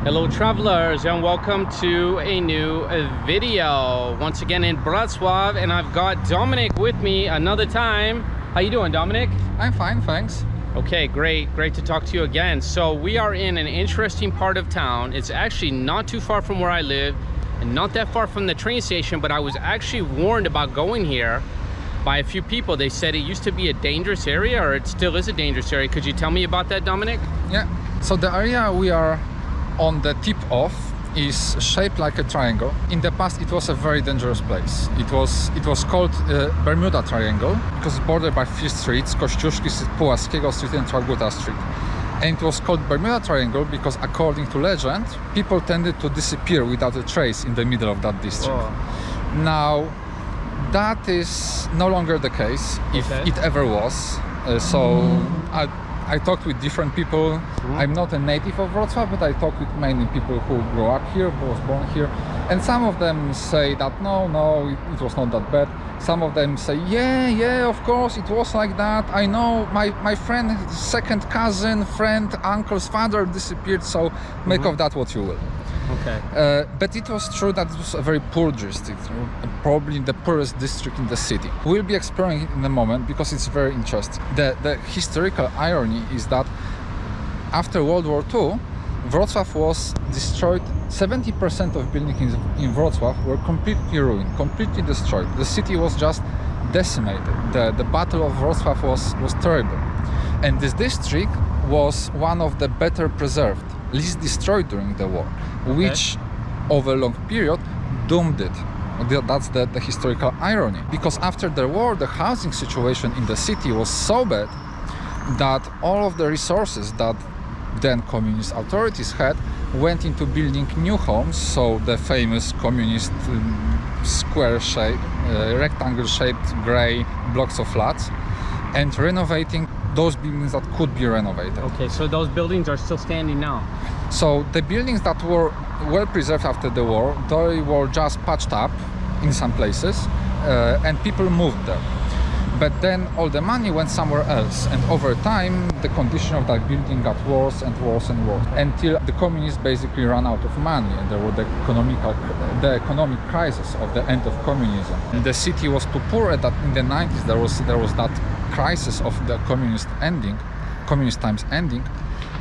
Hello travelers, and welcome to a new video once again in Wroclaw, and I've got Dominic with me another time. How you doing, Dominic? I'm fine, thanks. Okay, great to talk to you again. So we are in an interesting part of town. It's actually not too far from where I live and not that far from the train station, but I was actually warned about going here by a few people. They said it used to be a dangerous area, or it still is a dangerous area. Could you tell me about that, Dominic? Yeah, so the area we are on the tip of is shaped like a triangle. In the past it was a very dangerous place. It was called Bermuda Triangle because it's bordered by three streets: Kościuszki, Pułaskiego Street and Traguta Street. And it was called Bermuda Triangle because, according to legend, people tended to disappear without a trace in the middle of that district. Oh. Now that is no longer the case, if it ever was. I talked with different people. I'm not a native of Wrocław, but I talked with many people who grew up here, who was born here. And some of them say that no, it was not that bad. Some of them say, yeah, of course, it was like that. I know my friend's second cousin, friend, uncle's father disappeared, so make of that what you will. Okay. But it was true that it was a very poor district, probably the poorest district in the city. We'll be exploring it in a moment because it's very interesting. The historical irony is that after World War II, Wrocław was destroyed. 70% of buildings in Wrocław were completely ruined, completely destroyed. The city was just decimated. The Battle of Wrocław was terrible. And this district was one of the better preserved, least destroyed during the war, which over a long period doomed it. That's the historical irony, because after the war the housing situation in the city was so bad that all of the resources that then communist authorities had went into building new homes, so the famous communist square shape, rectangle shaped grey blocks of flats, and renovating those buildings that could be renovated. Okay, so those buildings are still standing now? So the buildings that were well preserved after the war, they were just patched up in some places, and people moved there. But then all the money went somewhere else, and over time the condition of that building got worse and worse and worse, until the communists basically ran out of money, and there was the economic crisis of the end of communism. And the city was too poor at that. In the 90s there was that crisis of the communist times ending,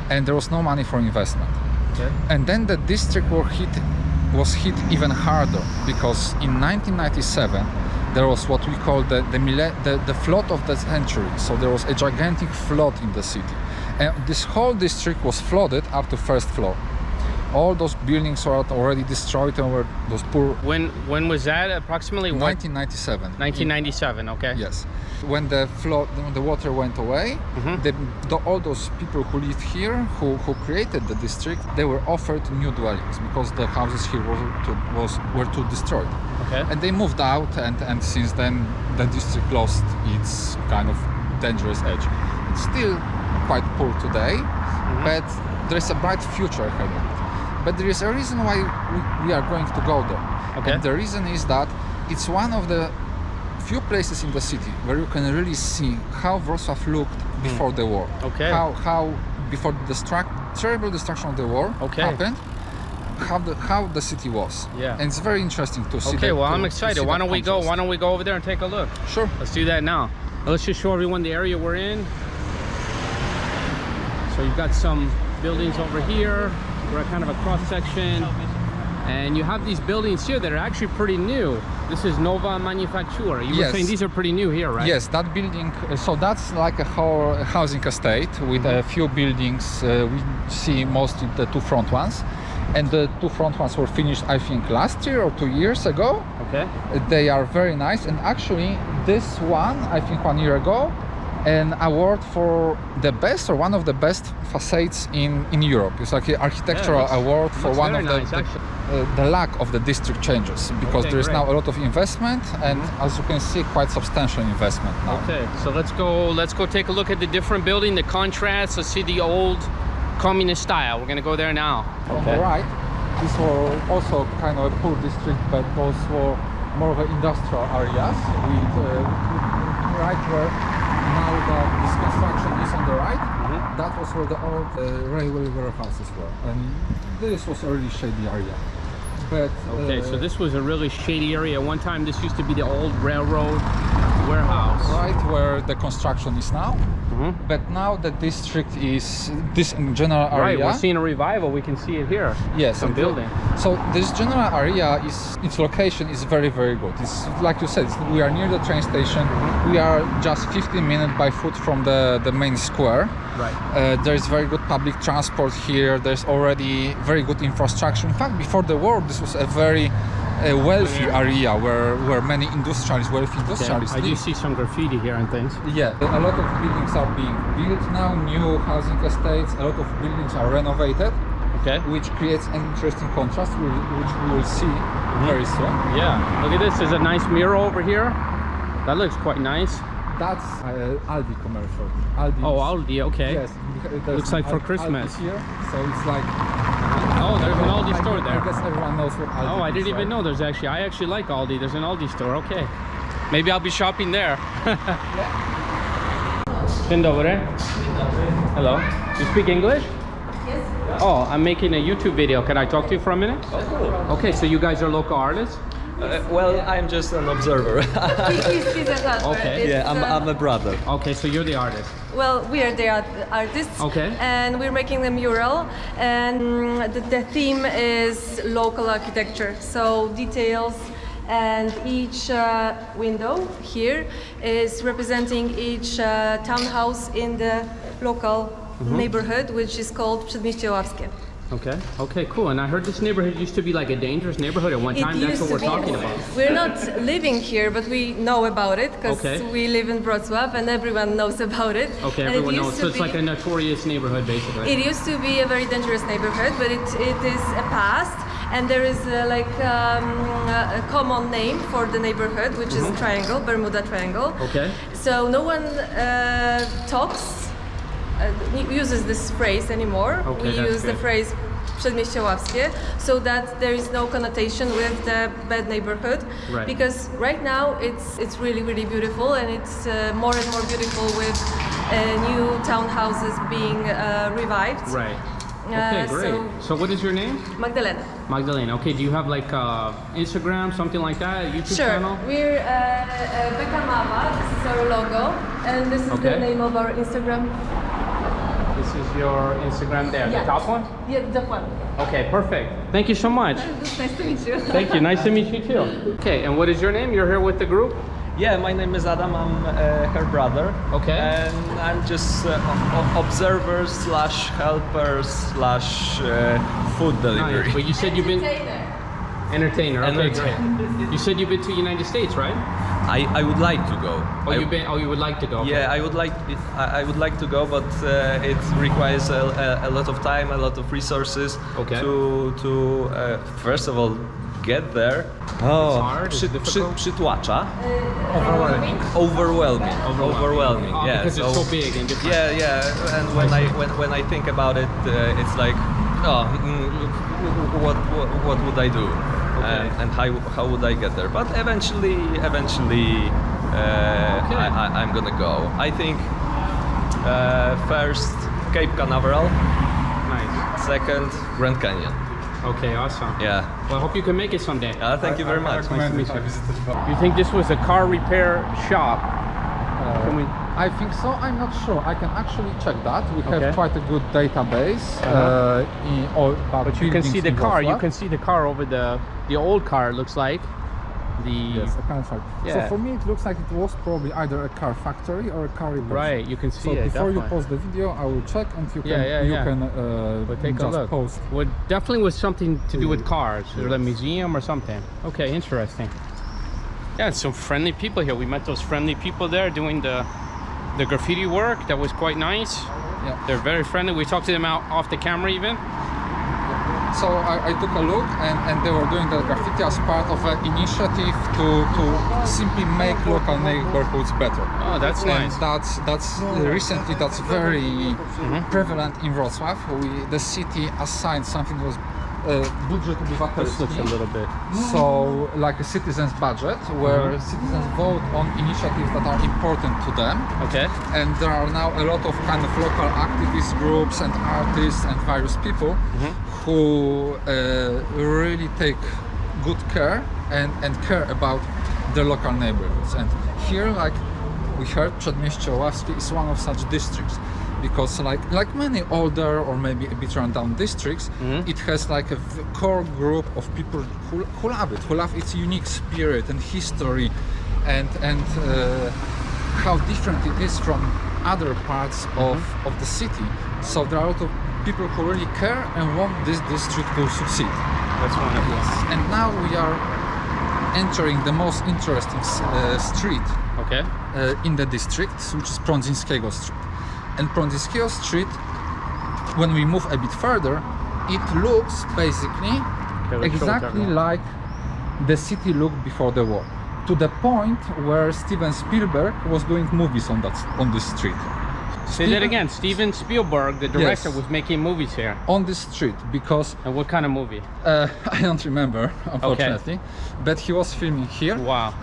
and there was no money for investment. Okay. And then the district was hit even harder, because in 1997 there was what we call the flood of the century. So there was a gigantic flood in the city, and this whole district was flooded up to first floor. All those buildings were already destroyed and were those poor. When was that approximately? 1997. 1997. Okay. Yes. When the water went away, all those people who lived here, who created the district, they were offered new dwellings because the houses here were too destroyed. Okay. And they moved out, and since then the district lost its kind of dangerous edge. It's still quite poor today, but there's a bright future ahead of it. But there is a reason why we are going to go there. Okay. And the reason is that it's one of the few places in the city where you can really see how Wrocław looked before the war. Okay. How before the terrible destruction of the war happened, how the city was. Yeah. And it's very interesting to see. Okay, well, I'm excited. Why don't we go over there and take a look? Sure. Let's do that now. Let's just show everyone the area we're in. So you've got some buildings over here. We're at kind of a cross section, and you have these buildings here that are actually pretty new. This is Nova Manufactura. You were saying these are pretty new here, right? Yes, that building, so that's like a whole housing estate with a few buildings. We see mostly the two front ones, and the two front ones were finished, I think, last year or 2 years ago. Okay. They are very nice, and actually this one, I think 1 year ago, an award for the best, or one of the best facades in Europe. It's like an architectural award for one of the lack of the district changes, because there is now a lot of investment, and as you can see, quite substantial investment now. Okay, so let's go take a look at the different building, the contrast. Let's see the old communist style. We're gonna go there now. On the right, these were also kind of a poor district, but those were more of industrial areas. With right where now that this construction is on the right, that was where the old railway warehouses were, and this was a really shady area. But okay, so this was a really shady area. One time this used to be the old railroad warehouse. Right where the construction is now. But now the district is this general area. Right, we're seeing a revival. We can see it here. Yes, some building. So this general area is its location is very good. It's like you said, we are near the train station. We are just 15 minutes by foot from the main square. Right. There is very good public transport here. There's already very good infrastructure. In fact, before the war, this was a very wealthy area where many wealthy industrialists I live. do see some graffiti here and things. Yeah, a lot of buildings are being built now, new housing estates, a lot of buildings are renovated, Okay. which creates an interesting contrast, which we will see very soon. Yeah, look at this. There's a nice mural over here. That looks quite nice. That's Aldi commercial. Aldi. Oh, Aldi, okay. Yes. there's Looks like an for Christmas. Aldi here, so it's like. Oh, there's an Aldi store there. I guess everyone knows what Aldi Oh, I is, didn't even right? know there's actually. I actually like Aldi. There's an Aldi store. Okay. Maybe I'll be shopping there. Dzień dobry. Hello. You speak English? Yes. Oh, I'm making a YouTube video. Can I talk to you for a minute? Oh, cool. Okay, so you guys are local artists? Well, I'm just an observer. He's a helper. Okay. Yeah, I'm a brother. Okay, so you're the artist. Well, we are the artists. Okay. And we're making a mural, and the theme is local architecture. So details, and each window here is representing each townhouse in the local neighborhood, which is called Przedmieście Ławskie. Okay. Okay, cool. And I heard this neighborhood used to be like a dangerous neighborhood at one time. That's what we're talking about. We're not living here, but we know about it because Okay. we live in Wrocław and everyone knows about it. Okay, And everyone it knows. used So to it's be- like a notorious neighborhood, basically. It used to be a very dangerous neighborhood, but it is a past, and there is a common name for the neighborhood, which is Triangle, Bermuda Triangle. Okay. So no one uses this phrase anymore. Okay, We that's use the good. phrase Przedmieście Ławskie, so that there is no connotation with the bad neighborhood. Right. Because right now it's really beautiful, and it's more and more beautiful with new townhouses being revived. Right. Okay, great. So what is your name? Magdalena. Magdalena. Okay, do you have like Instagram, something like that, a YouTube Sure. channel? We're Beka Mama. This is our logo, and this is Okay. the name of our Instagram. This is your Instagram there, Yeah. the top one? Yeah, that one. Okay, perfect. Thank you so much. It's nice to meet you. Thank you. Nice to meet you too. Okay, and what is your name? You're here with the group? Yeah, my name is Adam. I'm her brother. Okay. And I'm just observer slash helper slash food delivery. Nice. But you said you've been entertainer. Okay, Entertainer. great. You said you've been to the United States, right? I would like to go. Oh, you would like to go? Okay. Yeah, I would like to go, but it requires a lot of time, a lot of resources Okay. to first of all get there. Oh, hard? It's difficult? przytłacza. Overwhelming. Overwhelming. Oh, Yeah. because it's so big and different. Yeah. And when I think about it, it's like, what would I do? Okay. And how would I get there? But eventually, I'm gonna go. I think first Cape Canaveral, Nice. second Grand Canyon. Okay, awesome. Yeah. Well, I hope you can make it someday. Thank you very much. Nice to meet you. You think this was a car repair shop? Can we? I think so. I'm not sure. I can actually check that. We have Okay. quite a good database in all about But you can see the buildings in car. You Wrocław. can see the car over the old car. It looks like the Yes, a car factory. So Yeah. for me, it looks like it was probably either a car factory or a car repair. right. You can see So it. before you definitely. post the video, I will check, and you can Yeah. But take a just look. post. Well, definitely was something to do with cars, or a museum or something. Okay, interesting. Yeah, some friendly people here. We met those friendly people there doing the graffiti work. That was quite nice. Yeah. They're very friendly. We talked to them out off the camera even. So I took a look, and they were doing the graffiti as part of an initiative to simply make local neighborhoods better. Oh, that's And nice. that's recently that's very prevalent in Wrocław. The city assigned something that was budżet This looks a obywatelski. little bit. So, like a citizen's budget, where citizens vote on initiatives that are important to them. Okay. And there are now a lot of kind of local activist groups and artists and various people who really take good care and care about their local neighborhoods. And here, like we heard, Przedmieście Oławskie is one of such districts, because like many older or maybe a bit run down districts, it has like a core group of people who love it, who love its unique spirit and history, and how different it is from other parts of the city. So there are a lot of people who really care and want this district to succeed. That's wonderful. And now we are entering the most interesting street Okay. in the district, which is Prądzyńskiego Street. And Prądzyńskiego Street, when we move a bit further, it looks basically Okay, let's show it exactly everyone. like the city looked before the war, to the point where Steven Spielberg was doing movies on this street. Say that again. Steven Spielberg, the director, Yes. was making movies here. On this street, because And what kind of movie? I don't remember, unfortunately, but he was filming here. Wow.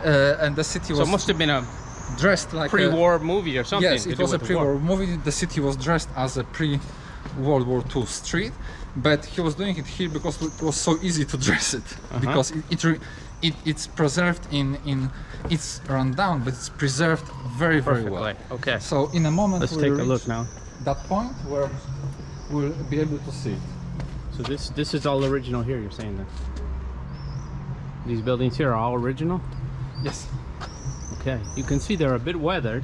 And the city So was it must have been a dressed like a pre-war movie or something. Yes, to it do was a with the war. pre-war movie. The city was dressed as a pre-World War II street, but he was doing it here because it was so easy to dress it, because it's preserved in it's run down, but it's preserved very well. Perfectly. Okay. So in a moment Let's we'll take a look reach now. that point where we'll be able to see it. So this is all original here. You're saying that these buildings here are all original? Yes. Okay. You can see they're a bit weathered.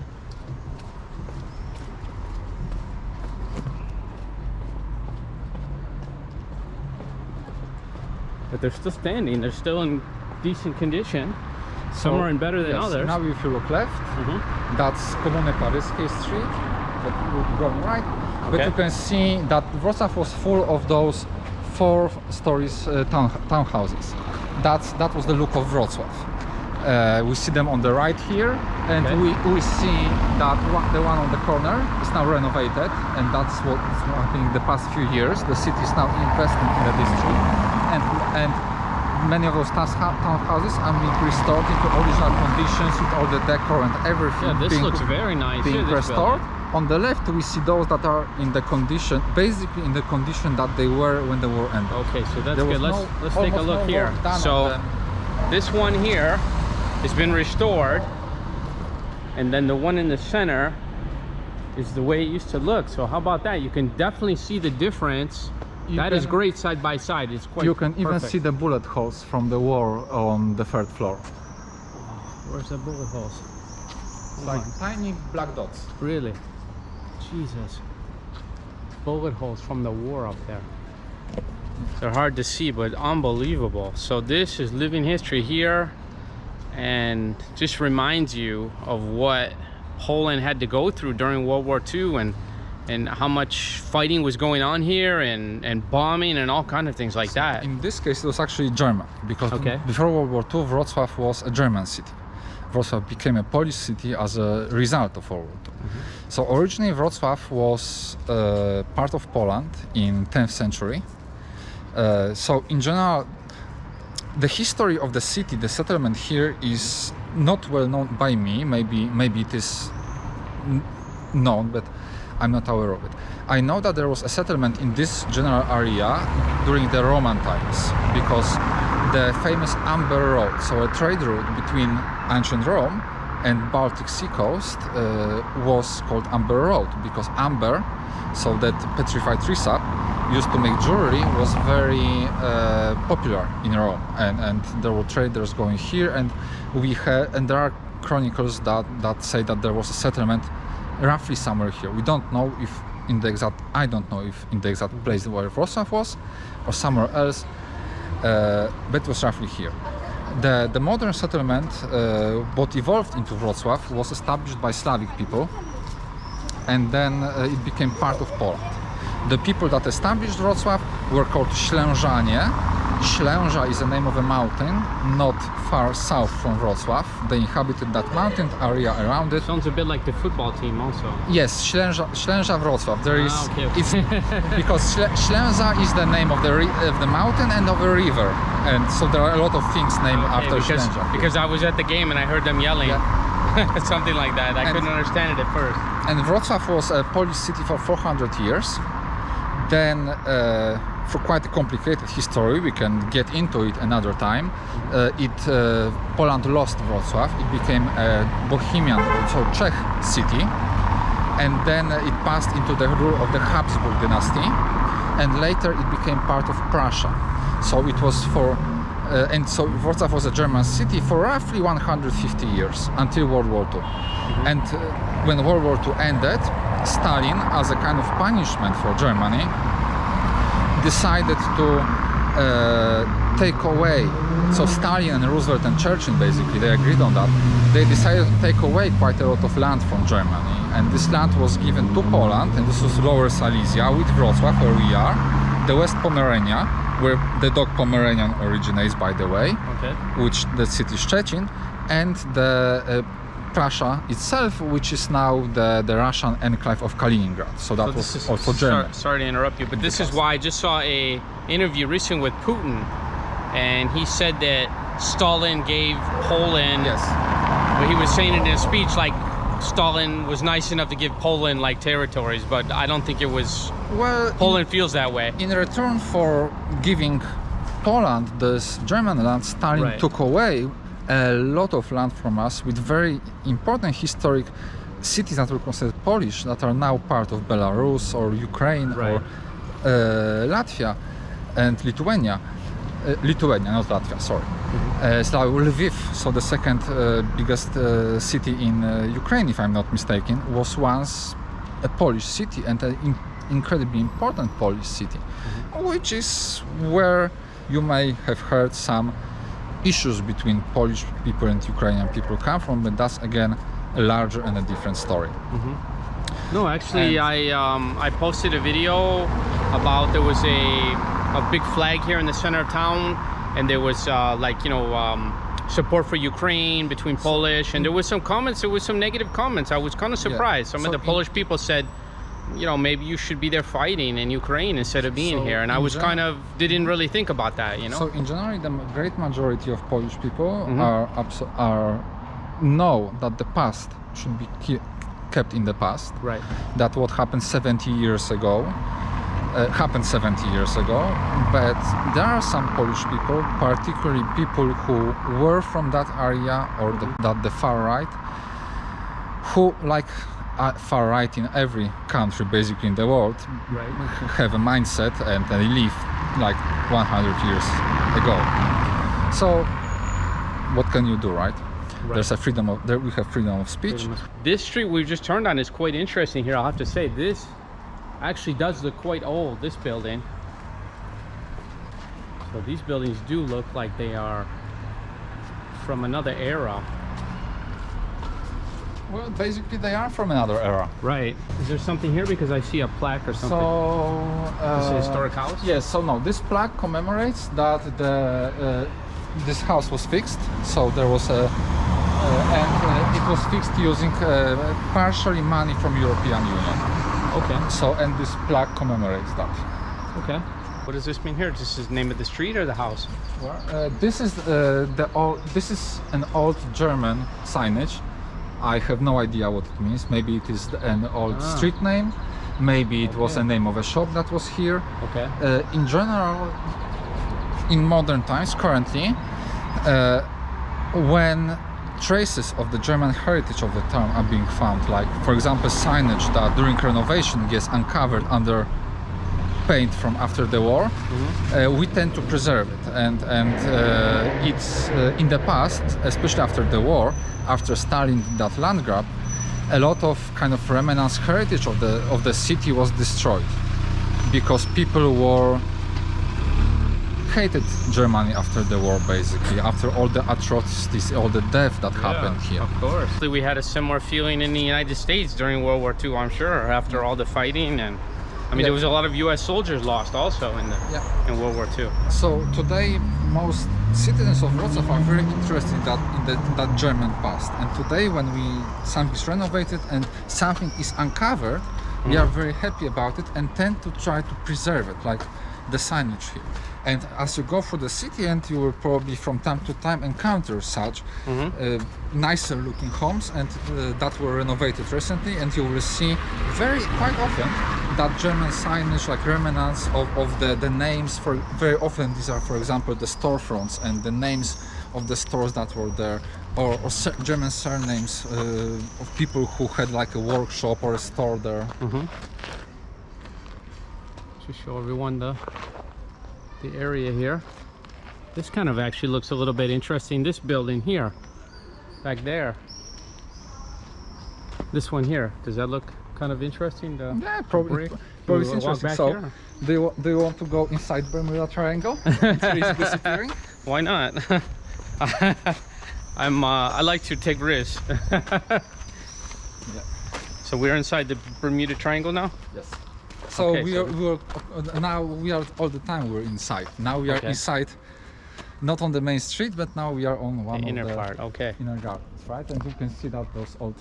But they're still standing. They're still in decent condition. Some are in better than yes, others. Now if you look left, that's Comune Paryskie Street, but we're going right. But Okay. you can see that Wrocław was full of those 4 stories townhouses. That was the look of Wrocław. We see them on the right here, and Okay. we see that the one on the corner is now renovated, and that's what is happening the past few years. The city is now investing in the district, and many of those townhouses are being restored into original conditions with all the decor and everything. Yeah, this being, looks very nice. being here, this restored. building. On the left, we see those that are in the condition, basically in the condition that they were when the war ended. Okay, so that's There was good. Let's take a almost look no here. work done on So them. this one here has been restored, and then the one in the center is the way it used to look. So how about that? You can definitely see the difference. That is great side by side. It's quite You can even perfect. see the bullet holes from the war on the 3rd floor. Where's the bullet holes? It's like tiny black dots. Really? Jesus. Bullet holes from the war up there. They're hard to see, but unbelievable. So this is living history here, and just reminds you of what Poland had to go through during World War II, and how much fighting was going on here, and bombing and all kinds of things like that. In this case, it was actually German, because Okay. before World War II, Wrocław was a German city. Wrocław became a Polish city as a result of World War II. So originally Wrocław was part of Poland in 10th century. So in general, the history of the city, the settlement here, is not well known by me. Maybe it is known, but I'm not aware of it. I know that there was a settlement in this general area during the Roman times, because the famous Amber Road, so a trade route between ancient Rome and Baltic Sea coast, was called Amber Road, because amber, so that petrified tree sap used to make jewelry, was very popular in Rome, and there were traders going here, and there are chronicles that say that there was a settlement roughly somewhere here. We don't know if I don't know if in the exact place where Wrocław was or somewhere else, but it was roughly here. The modern settlement, what evolved into Wrocław, was established by Slavic people, and then it became part of Poland. The people that established Wrocław were called Ślężanie, Ślęża is the name of a mountain not far south from Wrocław. They inhabited that mountain area around it. Sounds a bit like the football team also. Yes, Ślęża Wrocław. There is okay. it's because Ślęża is the name of the mountain and of a river, and so there are a lot of things named after Ślęża. Because I was at the game and I heard them yelling. Yeah. Something like that. I couldn't understand it at first. And Wrocław was a Polish city for 400 years. Then, for quite a complicated history, we can get into it another time. Poland lost Wrocław. It became a Bohemian, so Czech city, and then it passed into the rule of the Habsburg dynasty, and later it became part of Prussia. So it was and so Wrocław was a German city for roughly 150 years until World War II. And when World War II ended, Stalin, as a kind of punishment for Germany, decided to take away. So Stalin and Roosevelt and Churchill, basically, they agreed on that. They decided to take away quite a lot of land from Germany, and this land was given to Poland, and this was Lower Silesia with Wrocław, where we are, the West Pomerania, where the dog Pomeranian originates, by the way, which the city Szczecin, and the Prussia itself, which is now the Russian enclave of Kaliningrad. So that was also German. Sorry to interrupt you, but this is why I just saw a interview recently with Putin, and he said that Stalin gave Poland. Yes. But he was saying it in a speech like Stalin was nice enough to give Poland like territories, but I don't think it was. Well, Poland feels that way. In return for giving Poland this German land, Stalin took away a lot of land from us with very important historic cities that were considered Polish that are now part of Belarus or Ukraine or Latvia and Lithuania. Lithuania, not Latvia, sorry. So Lviv, so the second biggest city in Ukraine, if I'm not mistaken, was once a Polish city and an incredibly important Polish city, which is where you may have heard some issues between Polish people and Ukrainian people come from, but that's again a larger and a different story. No, actually, I posted a video about there was a big flag here in the center of town, and there was support for Ukraine between Polish, and there was some comments. There was some negative comments. I was kind of surprised. Some of the Polish people said, you know, maybe you should be there fighting in Ukraine instead of being here, and I was didn't really think about that, you know. So in general, the great majority of Polish people know that the past should be kept in the past. Right. That what happened 70 years ago happened 70 years ago, but there are some Polish people, particularly people who were from that area or the far right, who like far right in every country basically in the world, have a mindset and they live like 100 years ago. So what can you do, right? There's a we have freedom of speech. This street we've just turned on is quite interesting here, I'll have to say. This actually does look quite old, this building. So these buildings do look like they are from another era. Well, basically they are from another era. Right. Is there something here? Because I see a plaque or something. So this is a historic house? Yes, so no, this plaque commemorates that this house was fixed. So there was and it was fixed using partially money from European Union. Okay. So, and this plaque commemorates that. Okay. What does this mean here? This is the name of the street or the house? This is this is an old German signage. I have no idea what it means. Maybe it is an old street name. Maybe it was a name of a shop that was here. Okay. In general, in modern times, currently, when traces of the German heritage of the town are being found, like for example signage that during renovation gets uncovered under paint from after the war, we tend to preserve it, and it's in the past, especially after the war, after Stalin did that land grab, a lot of kind of remnants heritage of the city was destroyed because people hated Germany after the war, basically, after all the atrocities, all the death that happened here. Of course. We had a similar feeling in the United States during World War II, I'm sure, after all the fighting, and I mean, there was a lot of U.S. soldiers lost also in World War II. So today, most citizens of Wrocław are very interested in that German past. And today, when something is renovated and something is uncovered, we are very happy about it and tend to try to preserve it, like the signage here. And as you go through the city, and you will probably from time to time encounter such nicer looking homes and that were renovated recently, and you will see quite often that German signage, like remnants of the names. Very often these are, for example, the storefronts and the names of the stores that were there, or German surnames of people who had like a workshop or a store there. To show everyone the area here. This kind of actually looks a little bit interesting. This building here, back there. This one here, does that look kind of interesting? Yeah, probably it's interesting. So, do you want to go inside Bermuda Triangle? It's risk disappearing. Why not? I like to take risks. So we're inside the Bermuda Triangle now? Yes. So okay, now we are all the time we're inside. Now we are inside, not on the main street, but now we are on one inner of the part. Okay. Inner gardens, right? And you can see that those old.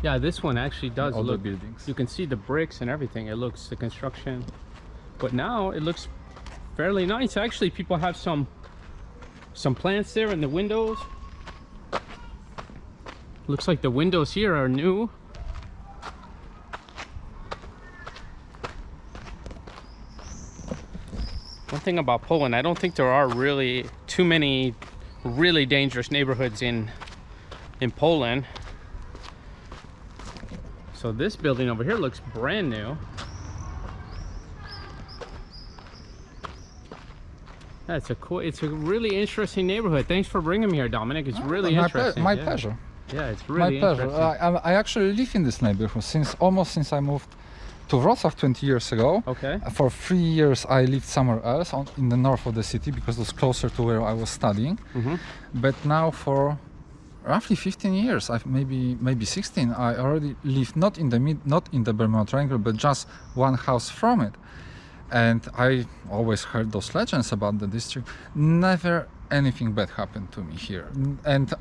Yeah, this one actually does look. Buildings. You can see the bricks and everything. It looks the construction, but now it looks fairly nice. Actually, people have some plants there in the windows. Looks like the windows here are new. One thing about Poland, I don't think there are really too many really dangerous neighborhoods in Poland. So this building over here looks brand new. That's it's a really interesting neighborhood. Thanks for bringing me here, Dominic. It's really interesting. My pleasure. Yeah, it's really my pleasure. interesting. I actually live in this neighborhood since I moved to Wrocław 20 years ago. Okay. For 3 years I lived somewhere else in the north of the city because it was closer to where I was studying. But now for roughly 15 years, maybe 16, I already live not in the Bermuda Triangle, but just one house from it. And I always heard those legends about the district. Never anything bad happened to me here. And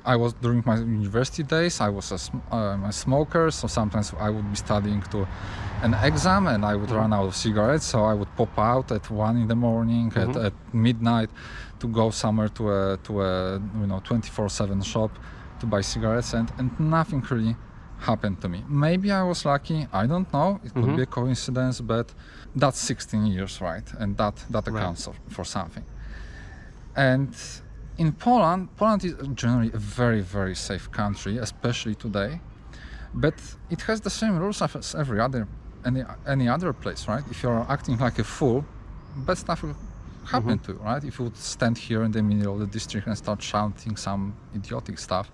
I was during my university days, I was a smoker, so sometimes I would be studying to an exam and I would run out of cigarettes, so I would pop out at 1 in the morning, at midnight, to go somewhere to a 24/7 shop to buy cigarettes, and nothing really happened to me. Maybe I was lucky, I don't know, it could be a coincidence, but that's 16 years, right? And that accounts for something. And in Poland is generally a very, very safe country, especially today. But it has the same rules as any other place, right? If you're acting like a fool, bad stuff will happen to you, right? If you would stand here in the middle of the district and start shouting some idiotic stuff,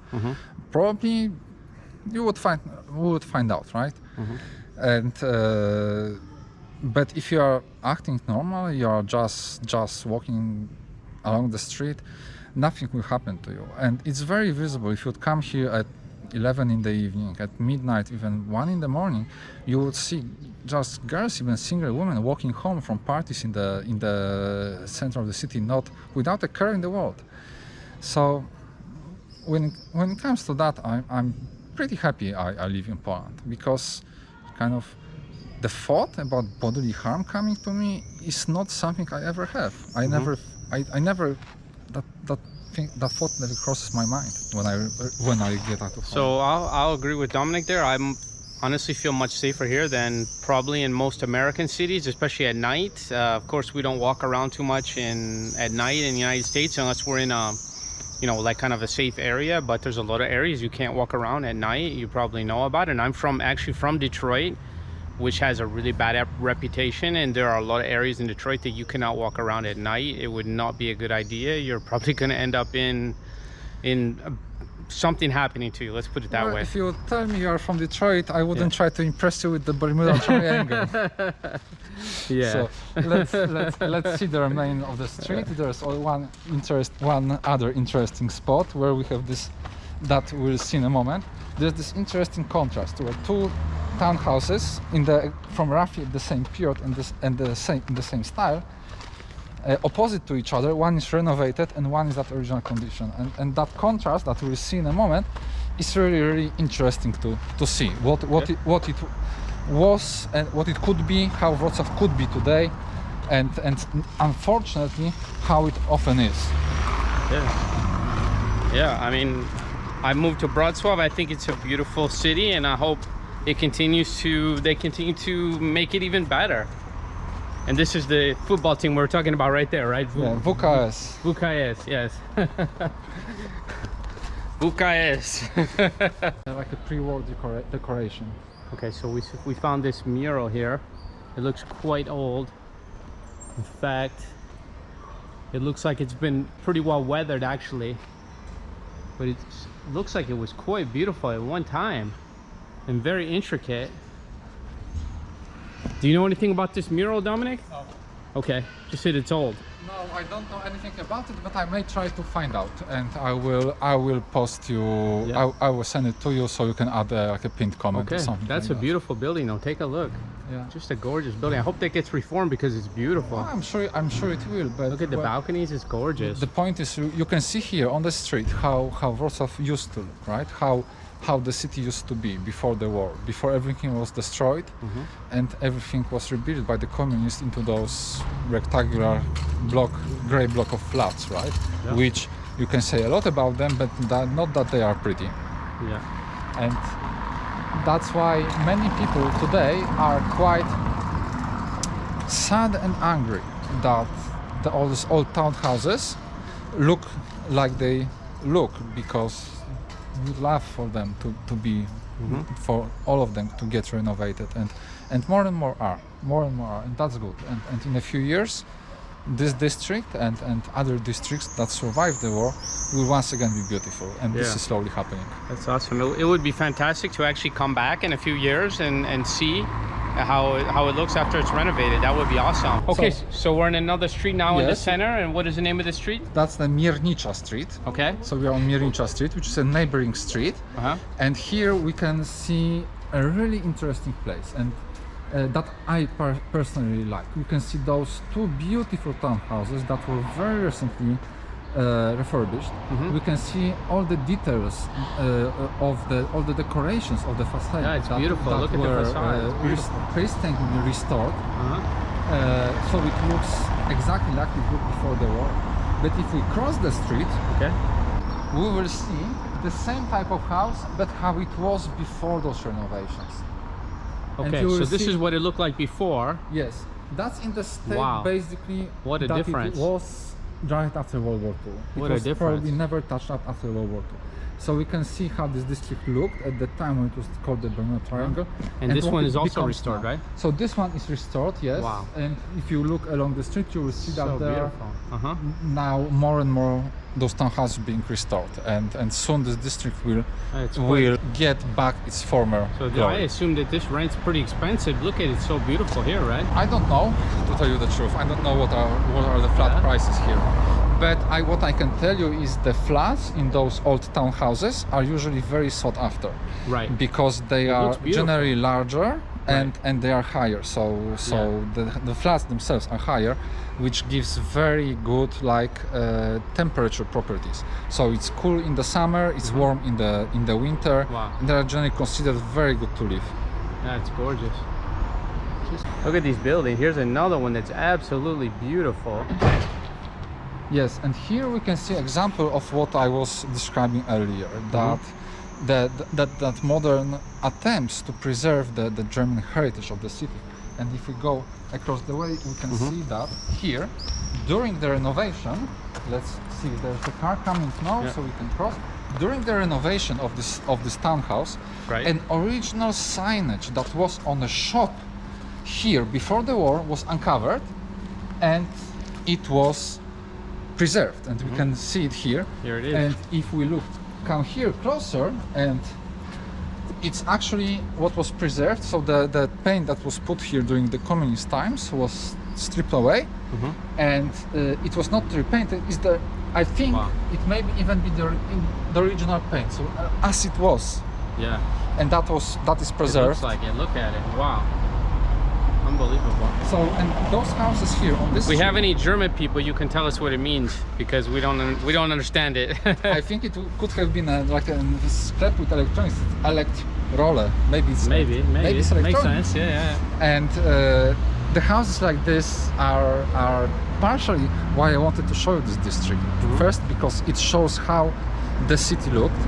probably we would find out, right? And but if you are acting normal, you are just walking along the street, nothing will happen to you. And it's very visible. If you would come here at 11 in the evening, at midnight, even 1 in the morning, you would see just girls, even single women, walking home from parties in the center of the city, without a care in the world. So when it comes to that, I'm pretty happy I live in Poland, because kind of the thought about bodily harm coming to me is not something I ever have. I never that thought never crosses my mind when I get out of home. So I'll agree with Dominic there. I honestly feel much safer here than probably in most American cities, especially at night. Of course, we don't walk around too much at night in the United States unless we're in like kind of a safe area. But there's a lot of areas you can't walk around at night. You probably know about it. And I'm actually from Detroit, which has a really bad reputation, and there are a lot of areas in Detroit that you cannot walk around at night. It would not be a good idea. You're probably going to end up in something happening to you. Let's put it that way. If you would tell me you are from Detroit, I wouldn't try to impress you with the Bermuda Triangle. Yeah. So let's see the remain of the street. There's one other interesting spot where we have this that we'll see in a moment. There's this interesting contrast where two townhouses from roughly the same period and the same style, opposite to each other. One is renovated and one is at original condition, and that contrast that we'll see in a moment is really interesting to see what it was and what it could be, how Wrocław could be today, and unfortunately how it often is. Yeah, I mean, I moved to Wrocław. I think it's a beautiful city, and I hope they continue to make it even better. And this is the football team we're talking about right there, right? Yeah, WWII. WWII, yes. WWII. Like a pre-war decoration. Okay, so we found this mural here. It looks quite old. In fact, it looks like it's been pretty well weathered actually. But it looks like it was quite beautiful at one time and very intricate. Do you know anything about this mural, Dominic? No. Okay, just said it's old. No, I don't know anything about it, but I may try to find out, and I will post you. Yeah. I will send it to you so you can add like a pinned comment or Okay, something. that's like a beautiful building though. Take a look. Yeah. Just a gorgeous building. I hope that gets reformed because it's beautiful. Well, I'm sure it will. But Look at the balconies, it's gorgeous. The point is, you can see here on the street how Wrocław used to look, right? How the city used to be before the war, before everything was destroyed, and everything was rebuilt by the communists into those rectangular gray block of flats, right? Yeah. Which you can say a lot about them, but not that they are pretty. Yeah. And that's why many people today are quite sad and angry that all these old townhouses look like they look, because we'd love for them to be, for all of them to get renovated, and more and more are, and that's good. And in a few years, this district and other districts that survived the war will once again be beautiful, and this is slowly happening. That's awesome. It would be fantastic to actually come back in a few years and see how it looks after it's renovated. That would be awesome. Okay, so we're in another street now in the center, and what is the name of the street? That's the Miernicza Street. Okay. So we are on Miernicza Street, which is a neighboring street. And here we can see a really interesting place, and that I personally like. You can see those two beautiful townhouses that were very recently refurbished. We can see all the details of all the decorations of the facade. Yeah, it's beautiful. Look at the facade. Painstakingly restored. So it looks exactly like it looked before the war. But if we cross the street, we will see the same type of house, but how it was before those renovations. Okay, so this is what it looked like before. Yes, that's in the state basically. What a difference. It was right after World War II. What a difference. Probably never touched up after World War II. So we can see how this district looked at the time when it was called the Bermuda Triangle. And this one is also restored, right? So this one is restored, yes. Wow. And if you look along the street, you will see that there beautiful. now more and more those townhouses being restored, and soon this district will get back its former glory. I assume that this rent's pretty expensive. Look at it, so beautiful here, right? I don't know, to tell you the truth. I don't know what are the flat prices here. But what I can tell you is the flats in those old townhouses are usually very sought after, right? Because they are generally larger and they are higher. So the flats themselves are higher, which gives very good temperature properties. So it's cool in the summer, it's warm in the winter. And they are generally considered very good to live. That's gorgeous. Look at these buildings. Here's another one that's absolutely beautiful. Yes, and here we can see example of what I was describing earlier, that modern attempts to preserve the German heritage of the city. And if we go across the way, we can see that here, during the renovation, let's see, there's a car coming now, so we can cross. During the renovation of this townhouse, an original signage that was on a shop here before the war was uncovered, and it was preserved, and we can see it here. Here it is. And if we come here closer, and it's actually what was preserved. So the paint that was put here during the communist times was stripped away, and it was not repainted. I think it may even be the original paint. So as it was Yeah. And that is It preserved. looks like it. Look at it. Wow. Unbelievable. So, and those houses here on this If we street, have any German people, you can tell us what it means, because we don't understand it. I think it could have been like a sklep with electronics, roller. Maybe it's maybe it's makes electronics. sense. Yeah. And the houses like this are partially why I wanted to show you this district. First, because it shows how the city looked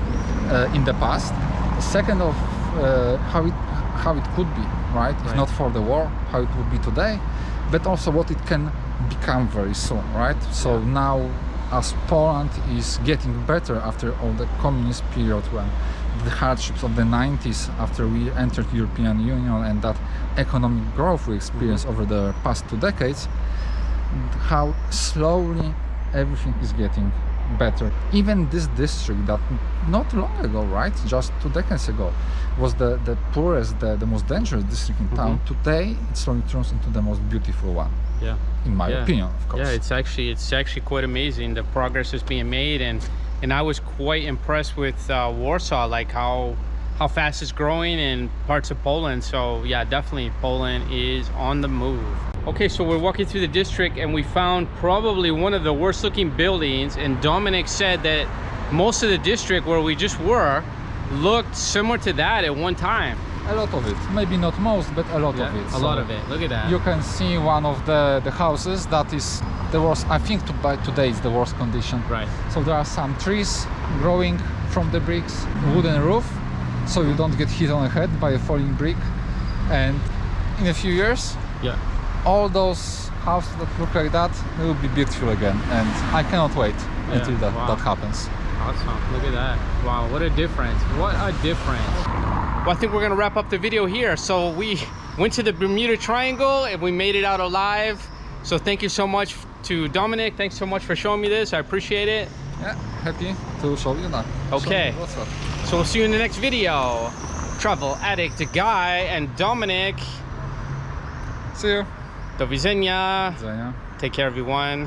in the past. Second, of how it could be, right? If not for the war, how it would be today, but also what it can become very soon, right? So now, as Poland is getting better after all the communist period, when the hardships of the 90s, after we entered European Union, and that economic growth we experienced over the past 2 decades, how slowly everything is getting better. Even this district that not long ago, right, just 2 decades ago, was the poorest, the most dangerous district in town. Today it slowly turns into the most beautiful one. Yeah. In my opinion, of course. Yeah, it's actually quite amazing, the progress is being made, and I was quite impressed with Warsaw, like how fast it's growing in parts of Poland. So yeah, definitely Poland is on the move. Okay, so we're walking through the district and we found probably one of the worst looking buildings, and Dominic said that most of the district where we just were looked similar to that at one time. A lot of it, maybe not most, but a lot of it. A lot of it. Look at that. You can see one of the houses that is the worst. I think by today it's the worst condition. Right. So there are some trees growing from the bricks, wooden roof, so you don't get hit on the head by a falling brick. And in a few years, all those houses that look like that, they will be beautiful again. And I cannot wait until that happens. Awesome. Look at that. Wow, what a difference. What a difference. Well, I think we're gonna wrap up the video here. So we went to the Bermuda Triangle and we made it out alive. So thank you so much to Dominic. Thanks so much for showing me this. I appreciate it. Yeah, happy to show you that. Okay. So we'll see you in the next video. Travel Addict Guy and Dominic. See you. Do widzenia. Do widzenia. Take care, everyone.